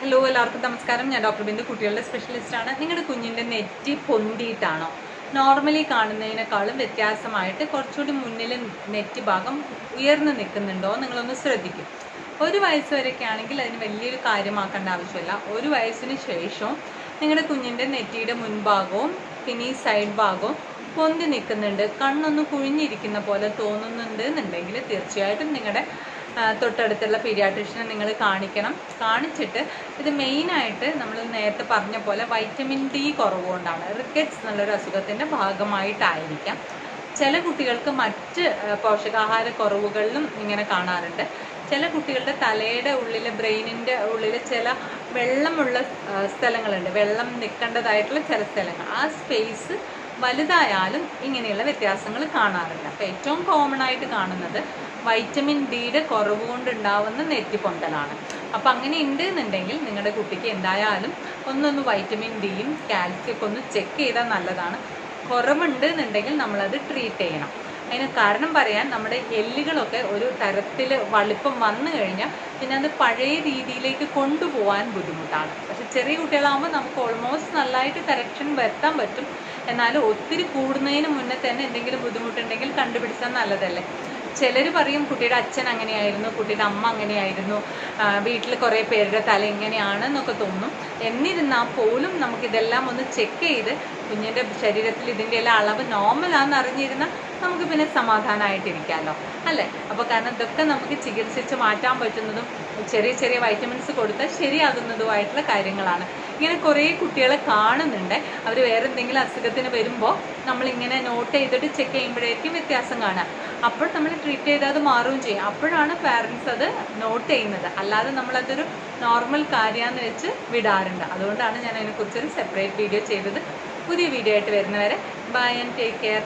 Hello എല്ലാവർക്കും നമസ്കാരം. ഞാൻ ഡോക്ടർ ബിന്ദു, കുട്ടികളുടെ സ്പെഷ്യലിസ്റ്റാണ്. നിങ്ങളുടെ കുഞ്ഞിൻ്റെ നെറ്റി പൊന്തിയിട്ടാണോ? നോർമലി കാണുന്നതിനേക്കാളും വ്യത്യാസമായിട്ട് കുറച്ചുകൂടി മുന്നിൽ നെറ്റി ഭാഗം ഉയർന്നു നിൽക്കുന്നുണ്ടോ നിങ്ങളൊന്ന് ശ്രദ്ധിക്കും. 1 വയസ്സ് വരെയൊക്കെ ആണെങ്കിൽ അതിന് വലിയൊരു കാര്യമാക്കേണ്ട ആവശ്യമില്ല. 1 വയസ്സിന് ശേഷം നിങ്ങളുടെ കുഞ്ഞിൻ്റെ നെറ്റിയുടെ മുൻഭാഗവും പിന്നെ ഈ സൈഡ് ഭാഗവും പൊന്തി നിൽക്കുന്നുണ്ട്, കണ്ണൊന്ന് കുഴിഞ്ഞിരിക്കുന്ന പോലെ തോന്നുന്നുണ്ട് എന്നുണ്ടെങ്കിൽ തീർച്ചയായിട്ടും നിങ്ങളുടെ തൊട്ടടുത്തുള്ള പീഡിയാട്രീഷ്യനെ നിങ്ങൾ കാണിച്ചിട്ട് ഇത് മെയിനായിട്ട് നമ്മൾ നേരത്തെ പറഞ്ഞ പോലെ വൈറ്റമിൻ ഡി കുറവുകൊണ്ടാണ്, റിക്കറ്റ്സ് എന്നുള്ളൊരു അസുഖത്തിൻ്റെ ഭാഗമായിട്ടായിരിക്കാം. ചില കുട്ടികൾക്ക് മറ്റ് പോഷകാഹാര കുറവുകളിലും ഇങ്ങനെ കാണാറുണ്ട്. ചില കുട്ടികളുടെ തലയുടെ ഉള്ളിൽ, ബ്രെയിനിൻ്റെ ഉള്ളിൽ ചില വെള്ളമുള്ള സ്ഥലങ്ങളുണ്ട്, വെള്ളം നിൽക്കേണ്ടതായിട്ടുള്ള ചില സ്ഥലങ്ങൾ, ആ സ്പേസ് വലുതായാലും ഇങ്ങനെയുള്ള വ്യത്യാസങ്ങൾ കാണാറുണ്ട്. അപ്പോൾ ഏറ്റവും കോമൺ ആയിട്ട് കാണുന്നത് വൈറ്റമിൻ ഡിയുടെ കുറവ് കൊണ്ടുണ്ടാവുന്ന നെറ്റിപ്പൊന്തലാണ്. അപ്പം അങ്ങനെ ഉണ്ട് എന്നുണ്ടെങ്കിൽ നിങ്ങളുടെ കുട്ടിക്ക് എന്തായാലും ഒന്നൊന്ന് വൈറ്റമിൻ ഡിയും കാൽസ്യമൊക്കെ ഒന്ന് ചെക്ക് ചെയ്താൽ നല്ലതാണ്. കുറവുണ്ട് എന്നുണ്ടെങ്കിൽ നമ്മളത് ട്രീറ്റ് ചെയ്യണം. അതിന് കാരണം പറയാൻ, നമ്മുടെ എല്ലുകളൊക്കെ ഒരു തരത്തിൽ വലുപ്പം വന്നു കഴിഞ്ഞാൽ പിന്നെ അത് പഴയ രീതിയിലേക്ക് കൊണ്ടുപോകാൻ ബുദ്ധിമുട്ടാണ്. പക്ഷെ ചെറിയ കുട്ടികളാകുമ്പോൾ നമുക്ക് ഓൾമോസ്റ്റ് നല്ലതായിട്ട് കറക്ഷൻ വരുത്താൻ പറ്റും. എന്നാലും ഒത്തിരി കൂടുന്നതിന് മുന്നേ തന്നെ എന്തെങ്കിലും ബുദ്ധിമുട്ടുണ്ടെങ്കിൽ കണ്ടുപിടിച്ചാൽ നല്ലതല്ലേ. ചിലർ പറയും കുട്ടിയുടെ അച്ഛൻ അങ്ങനെയായിരുന്നു, കുട്ടിയുടെ അമ്മ അങ്ങനെയായിരുന്നു, വീട്ടിൽ കുറേ പേരുടെ തല ഇങ്ങനെയാണെന്നൊക്കെ തോന്നും. എന്നിരുന്നാൽ പോലും നമുക്കിതെല്ലാം ഒന്ന് ചെക്ക് ചെയ്ത് കുഞ്ഞിൻ്റെ ശരീരത്തിൽ ഇതിൻ്റെ എല്ലാം അളവ് നോർമലാണെന്ന് അറിഞ്ഞിരുന്നാൽ നമുക്ക് പിന്നെ സമാധാനമായിട്ടിരിക്കാമല്ലോ, അല്ലേ? അപ്പോൾ കാരണം ഇതൊക്കെ നമുക്ക് ചികിത്സിച്ച് മാറ്റാൻ പറ്റുന്നതും ചെറിയ ചെറിയ വൈറ്റമിൻസ് കൊടുത്താൽ ശരിയാകുന്നതുമായിട്ടുള്ള കാര്യങ്ങളാണ്. ഇങ്ങനെ കുറേ കുട്ടികളെ കാണുന്നുണ്ട്. അവർ വേറെ എന്തെങ്കിലും അസുഖത്തിന് വരുമ്പോൾ നമ്മളിങ്ങനെ നോട്ട് ചെയ്തിട്ട് ചെക്ക് ചെയ്യുമ്പോഴേക്കും വ്യത്യാസം കാണാം. അപ്പോൾ നമ്മൾ ട്രീറ്റ് ചെയ്താൽ അത് മാറുകയും ചെയ്യും. അപ്പോഴാണ് പാരൻസ് അത് നോട്ട് ചെയ്യുന്നത്. അല്ലാതെ നമ്മളതൊരു നോർമൽ കാര്യമാണെന്ന് വെച്ച് വിടാറുണ്ട്. അതുകൊണ്ടാണ് ഞാൻ അതിനെക്കുറിച്ചൊരു സെപ്പറേറ്റ് വീഡിയോ ചെയ്തത്. പുതിയ വീഡിയോ ആയിട്ട് വരുന്നവരെ ബൈ ആൻഡ് ടേക്ക് കെയർ.